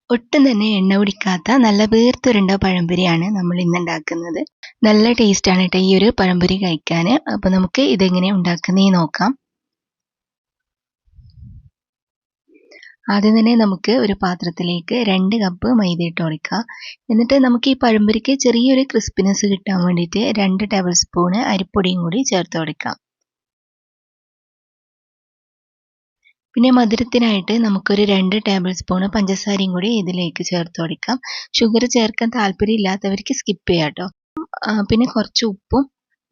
ഒട്ടും തന്നെ എണ്ണ കുടിക്കാത്ത നല്ല വീർത്തുരുണ്ട പഴംപൊരിയാണ് നമ്മൾ ഇന്ന് ഉണ്ടാക്കുന്നത്. നല്ല ടേസ്റ്റാണ് കേട്ടോ ഈ ഒരു പഴംപൊരി കഴിക്കാൻ. അപ്പോൾ നമുക്ക് ഇതെങ്ങനെ ഉണ്ടാക്കുന്നതെന്ന് നോക്കാം. ആദ്യം തന്നെ നമുക്ക് ഒരു പാത്രത്തിലേക്ക് 2 കപ്പ് മൈദ ഇട്ട് കൊടുക്കുക. എന്നിട്ട് നമുക്ക് ഈ പഴംപൊരിക്ക് ചെറിയൊരു ക്രിസ്പിനെസ് കിട്ടാൻ വേണ്ടിയിട്ട് 2 ടേബിൾ സ്പൂൺ അരിപ്പൊടിയും കൂടി ചേർത്ത് കൊടുക്കാം. പിന്നെ മധുരത്തിനായിട്ട് നമുക്കൊരു 2 ടേബിൾ സ്പൂൺ പഞ്ചസാരയും കൂടി ഇതിലേക്ക് ചേർത്ത് കൊടുക്കാം. ഷുഗർ ചേർക്കാൻ താല്പര്യമില്ലാത്തവർക്ക് സ്കിപ്പ് ചെയ്യാം കേട്ടോ. പിന്നെ കുറച്ച് ഉപ്പും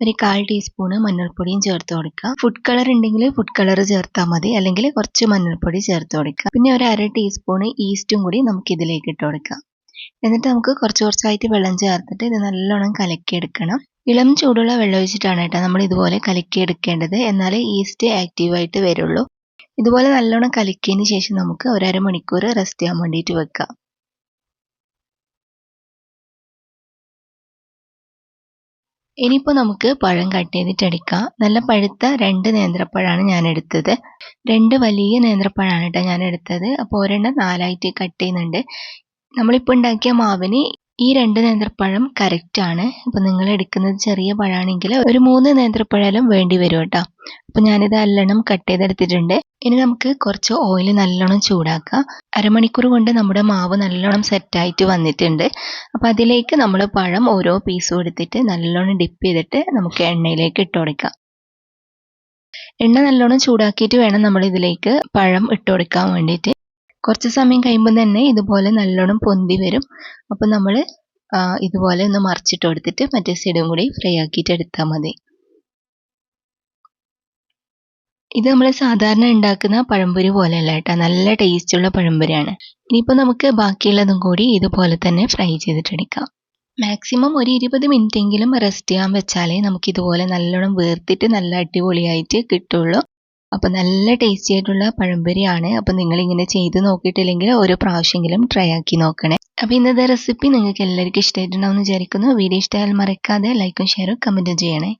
ഒരു 1/4 ടീസ്പൂൺ മഞ്ഞൾപ്പൊടിയും ചേർത്ത് കൊടുക്കുക. ഫുഡ് കളർ ഉണ്ടെങ്കിൽ ഫുഡ് കളർ ചേർത്താൽ മതി, അല്ലെങ്കിൽ കുറച്ച് മഞ്ഞൾപ്പൊടി ചേർത്ത് കൊടുക്കുക. പിന്നെ ഒരു 1/2 ടീസ്പൂൺ ഈസ്റ്റും കൂടി നമുക്ക് ഇതിലേക്ക് ഇട്ട് കൊടുക്കാം. എന്നിട്ട് നമുക്ക് കുറച്ചായിട്ട് വെള്ളം ചേർത്തിട്ട് ഇത് നല്ലോണം കലക്കിയെടുക്കണം. ഇളം ചൂടുള്ള വെള്ളം ഒഴിച്ചിട്ടാണ് കേട്ടോ നമ്മൾ ഇതുപോലെ കലക്കിയെടുക്കേണ്ടത്. എന്നാലേ ഈസ്റ്റ് ആക്റ്റീവായിട്ട് വരുള്ളൂ. ഇതുപോലെ നല്ലോണം കലക്കിയതിന് ശേഷം നമുക്ക് ഒരു അരമണിക്കൂർ റെസ്റ്റ് ചെയ്യാൻ വേണ്ടിയിട്ട് വെക്കാം. ഇനിയിപ്പോൾ നമുക്ക് പഴം കട്ട് ചെയ്തിട്ട് എടുക്കാം. നല്ല പഴുത്ത 2 നേന്ത്രപ്പഴമാണ് ഞാൻ എടുത്തത്. 2 വലിയ നേന്ത്രപ്പഴമാണ് കേട്ടോ ഞാൻ എടുത്തത്. അപ്പോൾ ഒരെണ്ണം 4ആയിട്ട് കട്ട് ചെയ്യുന്നുണ്ട്. നമ്മളിപ്പോൾ ഉണ്ടാക്കിയ മാവിന് ഈ 2 നേന്ത്രപ്പഴം കറക്റ്റാണ്. അപ്പോൾ നിങ്ങൾ എടുക്കുന്നത് ചെറിയ പഴമാണെങ്കിൽ ഒരു 3 നേന്ത്രപ്പഴം വേണ്ടി വരും കേട്ടോ. അപ്പോൾ ഞാനിത് നല്ലോണം കട്ട് ചെയ്തെടുത്തിട്ടുണ്ട്. ഇനി നമുക്ക് കുറച്ച് ഓയിൽ നല്ലോണം ചൂടാക്കാം. അരമണിക്കൂർ കൊണ്ട് നമ്മുടെ മാവ് നല്ലോണം സെറ്റായിട്ട് വന്നിട്ടുണ്ട്. അപ്പോൾ അതിലേക്ക് നമ്മൾ പഴം ഓരോ പീസും എടുത്തിട്ട് നല്ലോണം ഡിപ്പ് ചെയ്തിട്ട് നമുക്ക് എണ്ണയിലേക്ക് ഇട്ട് കൊടുക്കാം. എണ്ണ നല്ലോണം ചൂടാക്കിയിട്ട് വേണം നമ്മൾ ഇതിലേക്ക് പഴം ഇട്ട് കൊടുക്കാൻ വേണ്ടിയിട്ട്. കുറച്ച് സമയം കഴിയുമ്പോൾ തന്നെ ഇതുപോലെ നല്ലോണം പൊന്തി വരും. അപ്പോൾ നമ്മൾ ഇതുപോലെ ഒന്ന് മറിച്ചിട്ട് കൊടുത്തിട്ട് മറ്റേ സൈഡും കൂടി ഫ്രൈ ആക്കിയിട്ട് എടുത്താൽ മതി. ഇത് നമ്മൾ സാധാരണ ഉണ്ടാക്കുന്ന പഴംപൊരി പോലെയല്ല കേട്ടോ, നല്ല ടേസ്റ്റുള്ള പഴംപൊരിയാണ്. ഇനിയിപ്പോൾ നമുക്ക് ബാക്കിയുള്ളതും കൂടി ഇതുപോലെ തന്നെ ഫ്രൈ ചെയ്തിട്ടെടുക്കാം. മാക്സിമം ഒരു 20 മിനിറ്റ് എങ്കിലും റെസ്റ്റ് ചെയ്യാൻ വെച്ചാലേ നമുക്ക് ഇതുപോലെ നല്ലോണം വീർത്തിട്ട് നല്ല അടിപൊളിയായിട്ട് കിട്ടുള്ളൂ. അപ്പോൾ നല്ല ടേസ്റ്റി ആയിട്ടുള്ള പഴംപൊരിയാണ്. അപ്പോൾ നിങ്ങളിങ്ങനെ ചെയ്ത് നോക്കിയിട്ടില്ലെങ്കിൽ ഓരോ പ്രാവശ്യമെങ്കിലും ട്രൈ ആക്കി നോക്കണേ. അപ്പോൾ ഇന്നത്തെ റെസിപ്പി നിങ്ങൾക്ക് എല്ലാവർക്കും ഇഷ്ടമായിട്ടുണ്ടാവും എന്ന് വിചാരിക്കുന്നു. വീഡിയോ ഇഷ്ടമായാൽ മറക്കാതെ ലൈക്കും ഷെയറും കമൻറ്റും ചെയ്യണേ.